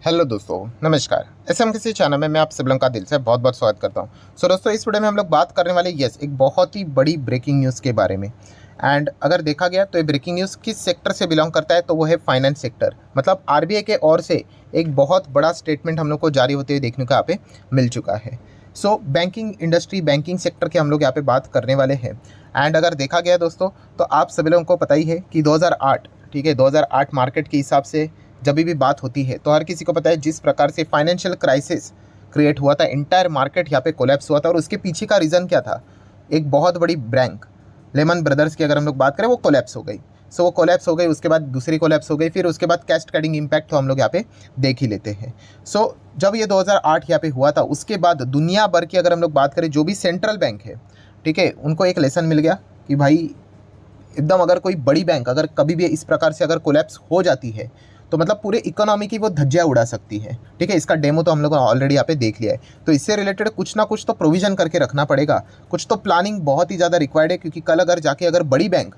Hello दोस्तों, नमस्कार। SM किसी चैनल में मैं आप सब लोगों का दिल से बहुत बहुत स्वागत करता हूं। दोस्तों, इस वीडियो में हम लोग बात करने वाले एक बहुत ही बड़ी ब्रेकिंग न्यूज़ के बारे में। एंड अगर देखा गया तो ये ब्रेकिंग न्यूज़ किस सेक्टर से बिलोंग करता है तो वो है फाइनेंस सेक्टर। मतलब आरबीआई के ओर से एक बहुत बड़ा स्टेटमेंट हम लोग को जारी होते हुए देखने को यहाँ पे मिल चुका है। बैंकिंग इंडस्ट्री, बैंकिंग सेक्टर के हम लोग यहाँ पे बात करने वाले हैं। एंड अगर देखा गया दोस्तों, तो आप सभी लोगों को पता ही है कि 2008, ठीक है, 2008 मार्केट के हिसाब से जब भी बात होती है तो हर किसी को पता है जिस प्रकार से फाइनेंशियल क्राइसिस क्रिएट हुआ था, इंटायर मार्केट यहाँ पे कोलैप्स हुआ था। और उसके पीछे का रीज़न क्या था? एक बहुत बड़ी बैंक लेमन ब्रदर्स की अगर हम लोग बात करें, वो कोलैप्स हो गई। वो कोलैप्स हो गई, उसके बाद दूसरी कोलैप्स हो गई, फिर उसके बाद कैस्केडिंग इम्पैक्ट तो हम लोग यहाँ पे देख ही लेते हैं। जब ये 2008 यहाँ पे हुआ था, उसके बाद दुनिया भर की अगर हम लोग बात करें, जो भी सेंट्रल बैंक है, ठीक है, उनको एक लेसन मिल गया कि भाई एकदम अगर कोई बड़ी बैंक अगर कभी भी इस प्रकार से अगर कोलैप्स हो जाती है तो मतलब पूरे इकोनॉमी की वो धज्जियां उड़ा सकती है। ठीक है, इसका डेमो तो हम लोगों ने ऑलरेडी यहाँ पे देख लिया है। तो इससे रिलेटेड कुछ ना कुछ तो प्रोविजन करके रखना पड़ेगा, कुछ तो प्लानिंग बहुत ही ज़्यादा रिक्वायर्ड है। क्योंकि कल अगर जाके अगर बड़ी बैंक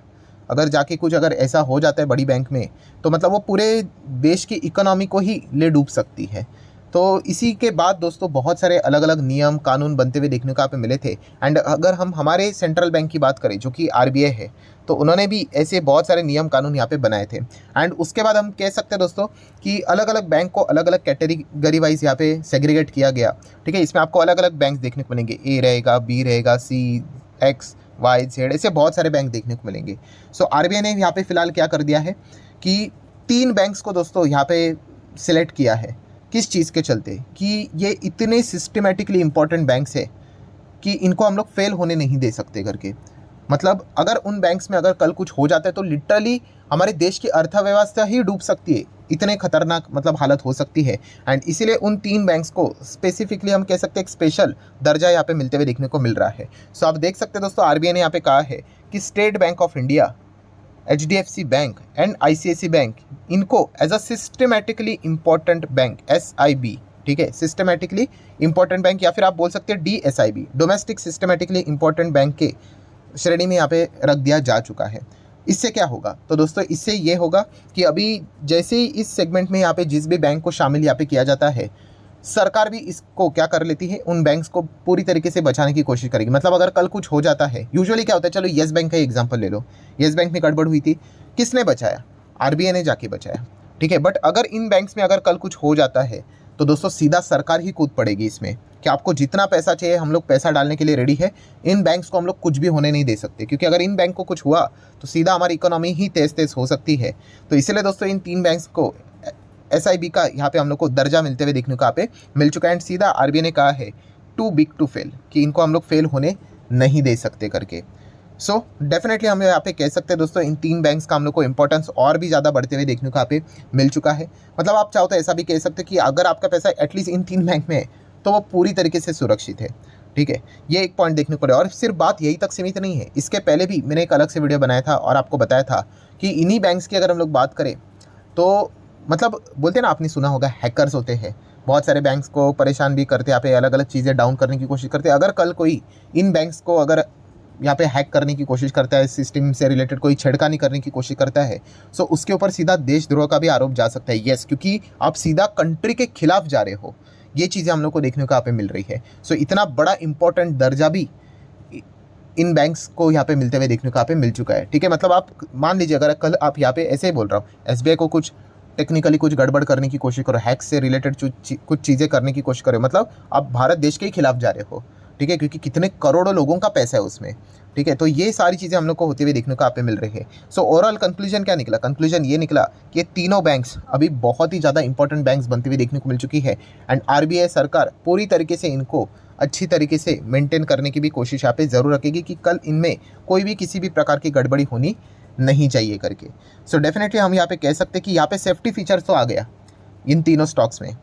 अगर जाके कुछ अगर ऐसा हो जाता है बड़ी बैंक में, तो मतलब वो पूरे देश की इकोनॉमी को ही ले डूब सकती है। तो इसी के बाद दोस्तों बहुत सारे अलग अलग नियम कानून बनते हुए देखने को यहाँ पे मिले थे। एंड अगर हम हमारे सेंट्रल बैंक की बात करें, जो कि आरबीआई है, तो उन्होंने भी ऐसे बहुत सारे नियम कानून यहाँ पे बनाए थे। एंड उसके बाद हम कह सकते हैं दोस्तों कि अलग अलग बैंक को अलग अलग कैटेगरी वाइज यहाँ पे सेग्रीगेट किया गया। ठीक है, इसमें आपको अलग अलग बैंक देखने को मिलेंगे, ए रहेगा, बी रहेगा, सी, एक्स, वाई, जेड, ऐसे बहुत सारे बैंक देखने को मिलेंगे। आरबीआई ने यहाँ पे फिलहाल क्या कर दिया है कि 3 बैंक्स को दोस्तों यहाँ पे सिलेक्ट किया है। किस चीज़ के चलते? कि ये इतने सिस्टमेटिकली इंपॉर्टेंट बैंक्स है कि इनको हम लोग फेल होने नहीं दे सकते करके। मतलब अगर उन बैंक्स में अगर कल कुछ हो जाता है तो लिटरली हमारे देश की अर्थव्यवस्था ही डूब सकती है। इतने खतरनाक मतलब हालत हो सकती है। एंड इसीलिए उन 3 बैंक्स को स्पेसिफिकली हम कह सकते हैं एक स्पेशल दर्जा यहाँ पे मिलते हुए देखने को मिल रहा है। आप देख सकते हैं दोस्तों, आरबीआई ने यहाँ पे कहा है कि State Bank of India, HDFC bank and ICIC bank, इनको as a systematically important bank, SIB, ठीक है, सिस्टमेटिकली इंपॉर्टेंट बैंक, या फिर आप बोल सकते हैं DSIB, domestic systematically important bank के श्रेणी में यहाँ पे रख दिया जा चुका है। इससे क्या होगा? तो दोस्तों इससे ये होगा कि अभी जैसे ही इस सेगमेंट में यहाँ पे जिस भी बैंक को शामिल यहाँ पे किया जाता है, सरकार भी इसको क्या कर लेती है, उन बैंक्स को पूरी तरीके से बचाने की कोशिश करेगी। मतलब अगर कल कुछ हो जाता है, यूजुअली क्या होता है, चलो येस बैंक का एग्जांपल ले लो। येस बैंक में गड़बड़ हुई थी, किसने बचाया? आरबीआई ने जाके बचाया। ठीक है, बट अगर इन बैंक्स में अगर कल कुछ हो जाता है तो दोस्तों सीधा सरकार ही कूद पड़ेगी इसमें कि आपको जितना पैसा चाहिए हम लोग पैसा डालने के लिए रेडी है। इन बैंक्स को हम लोग कुछ भी होने नहीं दे सकते, क्योंकि अगर इन बैंक को कुछ हुआ तो सीधा हमारी इकोनॉमी ही तेज तेज हो सकती है। तो इसलिए दोस्तों इन 3 बैंक्स को एसआईबी का यहाँ पे हम लोग को दर्जा मिलते हुए देखने को यहाँ पे मिल चुका है। एंड सीधा आरबीआई ने कहा है टू बिग टू फेल, कि इनको हम लोग फेल होने नहीं दे सकते करके। डेफिनेटली हम यहाँ पे कह सकते हैं दोस्तों, इन 3 बैंक्स का हम लोग को इंपॉर्टेंस और भी ज़्यादा बढ़ते हुए देखने को यहाँ पे मिल चुका है। मतलब आप चाहो तो ऐसा भी कह सकते हैं कि अगर आपका पैसा एटलीस्ट इन 3 बैंक में है तो वो पूरी तरीके से सुरक्षित है। ठीक है, ये एक पॉइंट देखने को रहा। और सिर्फ बात यही तक सीमित नहीं है, इसके पहले भी मैंने एक अलग से वीडियो बनाया था और आपको बताया था कि इन्हीं बैंक्स की अगर हम लोग बात करें तो मतलब बोलते हैं ना, आपने सुना होगा हैकर्स होते हैं, बहुत सारे बैंक्स को परेशान भी करते हैं, यहाँ पे अलग अलग चीज़ें डाउन करने की कोशिश करते हैं। अगर कल कोई इन बैंक्स को अगर यहाँ पे हैक करने की कोशिश करता है, सिस्टम से रिलेटेड कोई छेड़खानी करने की कोशिश करता है, उसके ऊपर सीधा देशद्रोह का भी आरोप जा सकता है। यस, क्योंकि आप सीधा कंट्री के खिलाफ जा रहे हो। ये चीज़ें हम लोग को देखने को यहाँ पे मिल रही है। इतना बड़ा इंपॉर्टेंट दर्जा भी इन बैंक्स को यहाँ पे मिलते हुए देखने को यहाँ पे मिल चुका है। ठीक है, मतलब आप मान लीजिए अगर कल आप यहाँ पे ऐसे ही बोल रहा हूँ, एसबीआई को कुछ टेक्निकली कुछ गड़बड़ करने की कोशिश करो, हैक से रिलेटेड कुछ चीज़ें करने की कोशिश करो, मतलब आप भारत देश के ही खिलाफ जा रहे हो। ठीक है, क्योंकि कितने करोड़ों लोगों का पैसा है उसमें। ठीक है, तो ये सारी चीज़ें हम लोग को होते हुए देखने को यहाँ पे मिल रही है। ओवरऑल कंक्लूजन क्या निकला? कंक्लूजन ये निकला कि ये तीनों बैंक्स अभी बहुत ही ज़्यादा इंपॉर्टेंट बैंक्स बनते हुए देखने को मिल चुकी है। एंड आरबीआई सरकार पूरी तरीके से इनको अच्छी तरीके से मेंटेन करने की भी कोशिश यहाँ पे ज़रूर रखेगी कि कल इनमें कोई भी किसी भी प्रकार की गड़बड़ी होनी नहीं चाहिए करके। डेफिनेटली हम यहाँ पे कह सकते हैं कि यहाँ पे सेफ्टी फीचर्स तो आ गया इन तीनों स्टॉक्स में।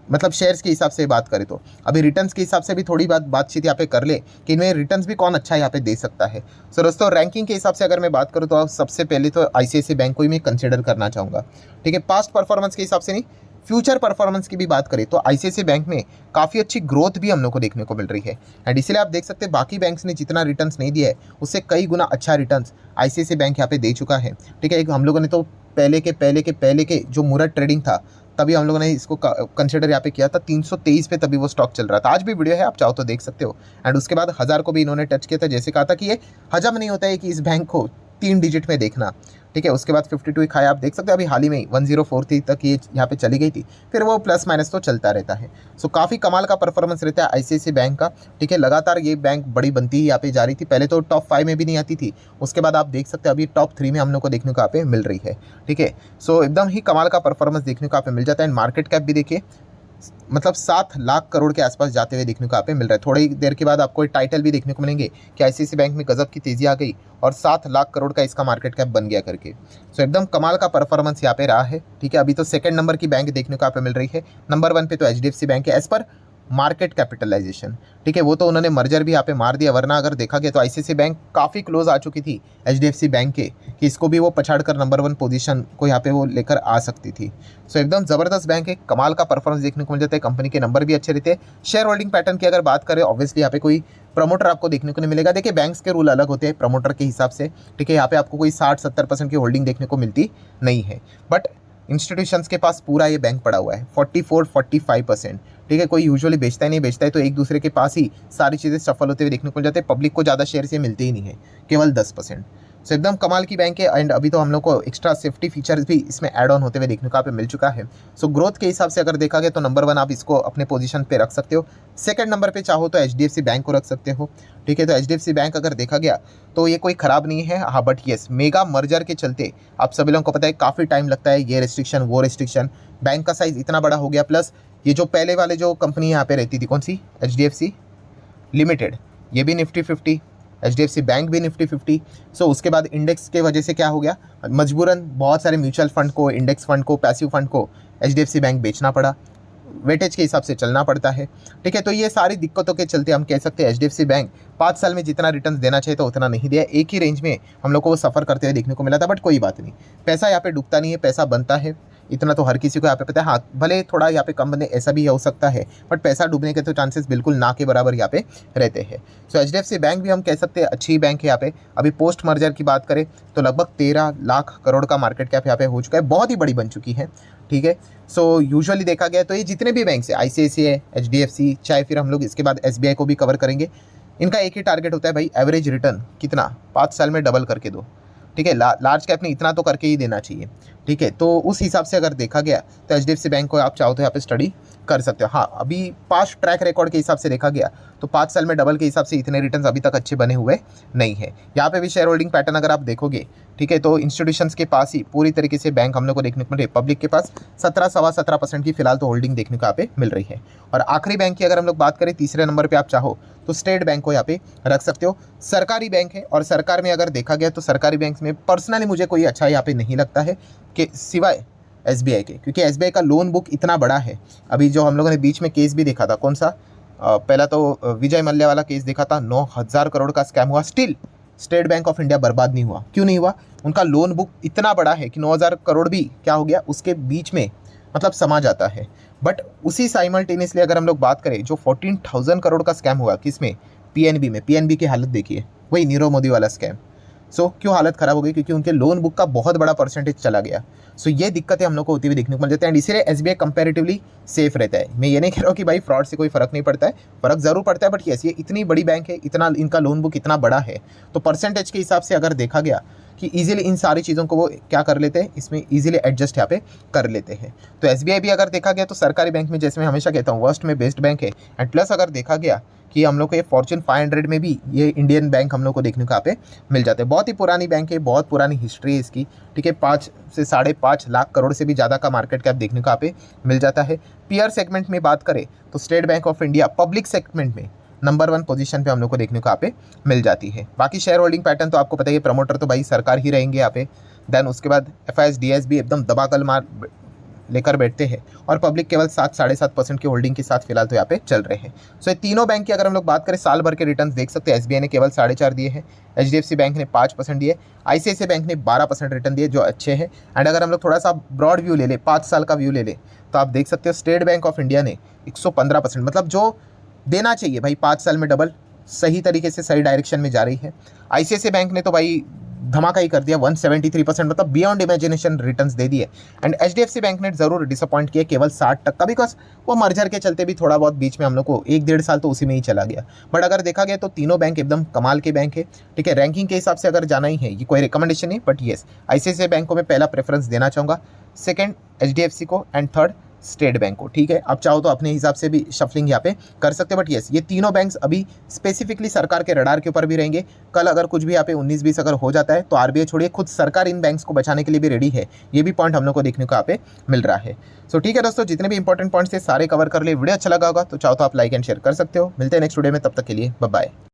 मतलब शेयर्स के हिसाब से बात करें तो अभी रिटर्न्स के हिसाब से भी थोड़ी बातचीत यहाँ पे कर ले कि इनमें रिटर्न्स भी कौन अच्छा यहाँ पे दे सकता है। दोस्तों रैंकिंग के हिसाब से अगर मैं बात करूँ तो सबसे पहले तो आईसीआईसीआई बैंक को ही मैं कंसिडर करना चाहूँगा। ठीक है, पास्ट परफॉर्मेंस के हिसाब से नहीं, फ्यूचर परफॉर्मेंस की भी बात करें तो आईसीआईसीआई बैंक में काफ़ी अच्छी ग्रोथ भी हम लोग को देखने को मिल रही है। एंड इसलिए आप देख सकते हैं बाकी बैंक्स ने जितना रिटर्न्स नहीं दिया है उससे कई गुना अच्छा रिटर्न्स आईसीआईसीआई बैंक यहाँ पे दे चुका है। ठीक है, हम लोगों ने तो पहले के जो मुहूर्त ट्रेडिंग था तभी हम लोगों ने इसको कंसिडर यहाँ पे किया था। 323 पे तभी वो स्टॉक चल रहा था। आज भी वीडियो है, आप चाहो तो देख सकते हो। एंड उसके बाद 1000 को भी इन्होंने टच किया था। जैसे कहा था कि ये हजम नहीं होता है कि इस बैंक को 3 डिजिट में देखना, ठीक है। उसके बाद 52 खाया, आप देख सकते हो। अभी हाल ही में 1043 तक ये यहाँ पे चली गई थी, फिर वो प्लस माइनस तो चलता रहता है। सो काफ़ी कमाल का परफॉर्मेंस रहता है आईसीआईसीआई बैंक का, ठीक है। लगातार ये बैंक बड़ी बनती ही यहाँ पे जा रही थी। पहले तो टॉप 5 में भी नहीं आती थी, उसके बाद आप देख सकते हो अभी टॉप 3 में हम लोग को देखने को यहाँ पे मिल रही है, ठीक है। सो एकदम ही कमाल का परफॉर्मेंस देखने को यहाँ पे मिल जाता है। एंड मार्केट कैप भी देखिए, मतलब 7 लाख करोड़ के आसपास जाते हुए देखने को यहाँ पे मिल रहा है। थोड़ी देर के बाद आपको टाइटल भी देखने को मिलेंगे कि आईसीआईसीआई बैंक में गजब की तेजी आ गई और 7 लाख करोड़ का इसका मार्केट कैप बन गया करके। सो एकदम कमाल का परफॉर्मेंस यहाँ पे रहा है, ठीक है। अभी तो सेकंड नंबर की बैंक देखने को यहाँ पे मिल रही है। नंबर 1 पे तो एचडीएफसी बैंक है एज पर मार्केट कैपिटलाइजेशन, ठीक है। वो तो उन्होंने मर्जर भी यहाँ पे मार दिया, वरना अगर देखा गया तो आईसीआईसीआई बैंक काफ़ी क्लोज आ चुकी थी एचडीएफसी बैंक के, कि इसको भी वो पछाड़ कर नंबर 1 पोजीशन को यहाँ पे वो लेकर आ सकती थी। सो एकदम ज़बरदस्त बैंक है, कमाल का परफॉर्मेंस देखने को मिल जाता है। कंपनी के नंबर भी अच्छे रहते हैं। शेयर होल्डिंग पैटर्न की अगर बात करें, ऑब्वियसली यहाँ पे कोई प्रमोटर आपको देखने को नहीं मिलेगा। देखिए बैंक्स के रूल अलग होते हैं प्रमोटर के हिसाब से, ठीक है। यहाँ पे आपको कोई 60-70% की होल्डिंग देखने को मिलती नहीं है, बट इंस्टीट्यूशंस के पास पूरा ये बैंक पड़ा हुआ है 44-45%, ठीक है। कोई यूजुअली बेचता ही नहीं, बेचता है तो एक दूसरे के पास ही सारी चीज़ें सफल होते हुए देखने को मिल जाते हैं। पब्लिक को ज़्यादा शेयर से मिलते ही नहीं है, केवल 10%। सो एकदम कमाल की बैंक है। एंड अभी तो हम लोग को एक्स्ट्रा सेफ्टी फीचर्स भी इसमें ऐड ऑन होते हुए देखने को यहाँ पे मिल चुका है। सो ग्रोथ के हिसाब से अगर देखा गया तो नंबर 1 आप इसको अपने पोजीशन पे रख सकते हो। सेकंड नंबर पे चाहो तो एचडीएफसी बैंक को रख सकते हो, ठीक है। तो एचडीएफसी बैंक अगर देखा गया तो ये कोई ख़राब नहीं है, हाँ। बट येस, मेगा मर्जर के चलते आप सभी लोगों को पता है काफ़ी टाइम लगता है, ये रिस्ट्रिक्शन वो रिस्ट्रिक्शन, बैंक का साइज़ इतना बड़ा हो गया, प्लस ये जो पहले वाले जो कंपनी यहाँ पे रहती थी, कौन सी, एचडीएफसी लिमिटेड, ये भी निफ्टी 50, एचडीएफसी बैंक भी निफ्टी 50। सो उसके बाद इंडेक्स के वजह से क्या हो गया, मजबूरन बहुत सारे म्यूचुअल फंड को, इंडेक्स फंड को, पैसिव फंड को एचडीएफसी बैंक बेचना पड़ा, वेटेज के हिसाब से चलना पड़ता है, ठीक है। तो ये सारी दिक्कतों के चलते हम कह सकते हैं एचडीएफसी बैंक 5 साल में जितना रिटर्न देना चाहिए तो उतना नहीं दिया। एक ही रेंज में हम लोग को वो सफ़र करते हुए देखने को मिला था। बट कोई बात नहीं, पैसा यहाँ पे डूबता नहीं है, पैसा बनता है, इतना तो हर किसी को यहाँ पे पता है। हाँ, भले थोड़ा यहाँ पे कम बने, ऐसा भी हो सकता है, बट पैसा डूबने के तो चांसेस बिल्कुल ना के बराबर यहाँ पे रहते हैं। सो एचडीएफसी बैंक भी हम कह सकते हैं अच्छी बैंक है यहाँ पे। अभी पोस्ट मर्जर की बात करें तो लगभग 13 लाख करोड़ का मार्केट कैप यहाँ पे हो चुका है, बहुत ही बड़ी बन चुकी है, ठीक है। सो यूजुअली देखा गया तो ये जितने भी बैंक है, आईसीआईसीआई, एचडीएफसी, चाहे फिर हम लोग इसके बाद एसबीआई को भी कवर करेंगे, इनका एक ही टारगेट होता है भाई, एवरेज रिटर्न कितना, 5 साल में डबल करके दो, ठीक है। लार्ज कैप ने इतना तो करके ही देना चाहिए, ठीक है। तो उस हिसाब से अगर देखा गया तो एचडीएफसी बैंक को आप चाहो तो यहाँ पे स्टडी कर सकते हो। हाँ, अभी पास्ट ट्रैक रिकॉर्ड के हिसाब से देखा गया तो 5 साल में डबल के हिसाब से इतने रिटर्न्स अभी तक अच्छे बने हुए नहीं है। यहाँ पे भी शेयर होल्डिंग पैटर्न अगर आप देखोगे, ठीक है, तो इंस्टीट्यूशंस के पास ही पूरी तरीके से बैंक हम लोग को देखने को मिल रही है। पब्लिक के पास 17-17.25% की फिलहाल तो होल्डिंग देखने को यहाँ पे मिल रही है। और आखिरी बैंक की अगर हम लोग बात करें, तीसरे नंबर पर आप चाहो तो स्टेट बैंक को यहाँ पे रख सकते हो। सरकारी बैंक है, और सरकार में अगर देखा गया तो सरकारी बैंक में पर्सनली मुझे कोई अच्छा यहाँ पे नहीं लगता है कि सिवाय एसबीआई के, क्योंकि एसबीआई का लोन बुक इतना बड़ा है। अभी जो हम लोगों ने बीच में केस भी देखा था, कौन सा, पहला तो विजय मल्ल्या वाला केस देखा था, 9,000 करोड़ का स्कैम हुआ, still state Bank of India बर्बाद नहीं हुआ। क्यों नहीं हुआ? उनका लोन बुक इतना बड़ा है कि 9,000 करोड़ भी क्या हो गया उसके बीच में, मतलब समा जाता है। बट उसी साइमल्टेनियसली अगर हम लोग बात करें, जो 14,000 करोड़ का स्कैम हुआ किसमें, पीएनबी में, पीएनबी की हालत देखिए, वही नीरव मोदी वाला स्कैम। सो क्यों हालत ख़राब हो गई? क्योंकि उनके लोन बुक का बहुत बड़ा परसेंटेज चला गया। सो ये दिक्कतें हम लोग को होती हुई देखने को मिल जाती है। एंड इसीलिए एसबीआई कंपैरेटिवली सेफ रहता है। मैं ये नहीं कह रहा हूँ कि भाई फ्रॉड से कोई फ़र्क नहीं पड़ता है, फ़र्क ज़रूर पड़ता है, बट यस, ये इतनी बड़ी बैंक है, इतना इनका लोन बुक इतना बड़ा है, तो परसेंटेज के हिसाब से अगर देखा गया कि ईजिली इन सारी चीज़ों को वो क्या कर लेते हैं, इसमें ईजिली एडजस्ट यहाँ पे कर लेते हैं। तो एसबीआई भी अगर देखा गया तो सरकारी बैंक में, जैसे मैं हमेशा कहता हूँ, वर्स्ट में बेस्ट बैंक है। एंड प्लस अगर देखा गया कि हम लोग को ये फॉर्च्यून 500 में भी ये इंडियन बैंक हम लोग को देखने को यहाँ पे मिल जाते हैं। बहुत ही पुरानी बैंक है, बहुत पुरानी हिस्ट्री है इसकी, ठीक है। 5 से 5.5 लाख करोड़ से भी ज़्यादा का मार्केट कैप देखने को यहाँ पे मिल जाता है। पीआर सेगमेंट में बात करें तो state Bank of India public segment में नंबर 1 पोजीशन पे हम लोग को देखने को यहाँ पे मिल जाती है। बाकी शेयर होल्डिंग पैटर्न तो आपको पता ही है, प्रमोटर तो भाई सरकार ही रहेंगे यहाँ पे। देन उसके बाद एफआईएस डीएस भी एकदम दबाकल मार लेकर बैठते हैं, और पब्लिक केवल 7-7.5% की होल्डिंग के साथ फिलहाल तो यहाँ पे चल रहे हैं। सो ये तीनों बैंक की अगर हम लोग बात करें, साल भर के रिटर्न देख सकते हैं। एसबीआई ने केवल 4.5 दिए हैं, एचडीएफसी बैंक ने 5% दिए, आईसीआईसीआई बैंक ने 12% रिटर्न दिए, जो अच्छे हैं। एंड अगर हम लोग थोड़ा सा ब्रॉड व्यू ले ले, 5 साल का व्यू ले ले, तो आप देख सकते हो स्टेट बैंक ऑफ इंडिया ने 115%, मतलब जो देना चाहिए भाई 5 साल में डबल, सही तरीके से सही डायरेक्शन में जा रही है। आईसीआईसीआई बैंक ने तो भाई धमाका ही कर दिया, 173%, मतलब बियॉन्ड इमेजिनेशन रिटर्न्स दे दिए। एंड एचडीएफसी बैंक ने ज़रूर डिसअपॉइंट किया, केवल 60%, बिकॉज वो मर्जर के चलते भी थोड़ा बहुत बीच में हम लोग को 1-1.5 साल तो उसी में ही चला गया। बट अगर देखा गया तो तीनों बैंक एकदम कमाल के बैंक है, ठीक है। रैंकिंग के हिसाब से अगर जाना ही है, ये कोई रिकमेंडेशन नहीं, बट येस आईसीआईसीआई बैंक को मैं पहला प्रेफरेंस देना चाहूँगा, सेकेंड एचडीएफसी को, एंड थर्ड स्टेट बैंक को, ठीक है। आप चाहो तो अपने हिसाब से भी शफलिंग यहाँ पे कर सकते हो, बट येस ये तीनों बैंक्स अभी स्पेसिफिकली सरकार के रडार के ऊपर भी रहेंगे। कल अगर कुछ भी यहाँ पे 19-20 अगर हो जाता है तो आरबीआई छोड़िए, खुद सरकार इन बैंक्स को बचाने के लिए भी रेडी है। ये भी पॉइंट हम लोग को देखने को यहाँ पे मिल रहा है। सो ठीक है दोस्तों, जितने भी इंपॉर्टेंट पॉइंट्स थे सारे कवर कर लिए। वीडियो अच्छा लगा होगा तो चाहो तो आप लाइक एंड शेयर कर सकते हो। मिलते हैं नेक्स्ट वीडियो में, तब तक के लिए बाय बाय।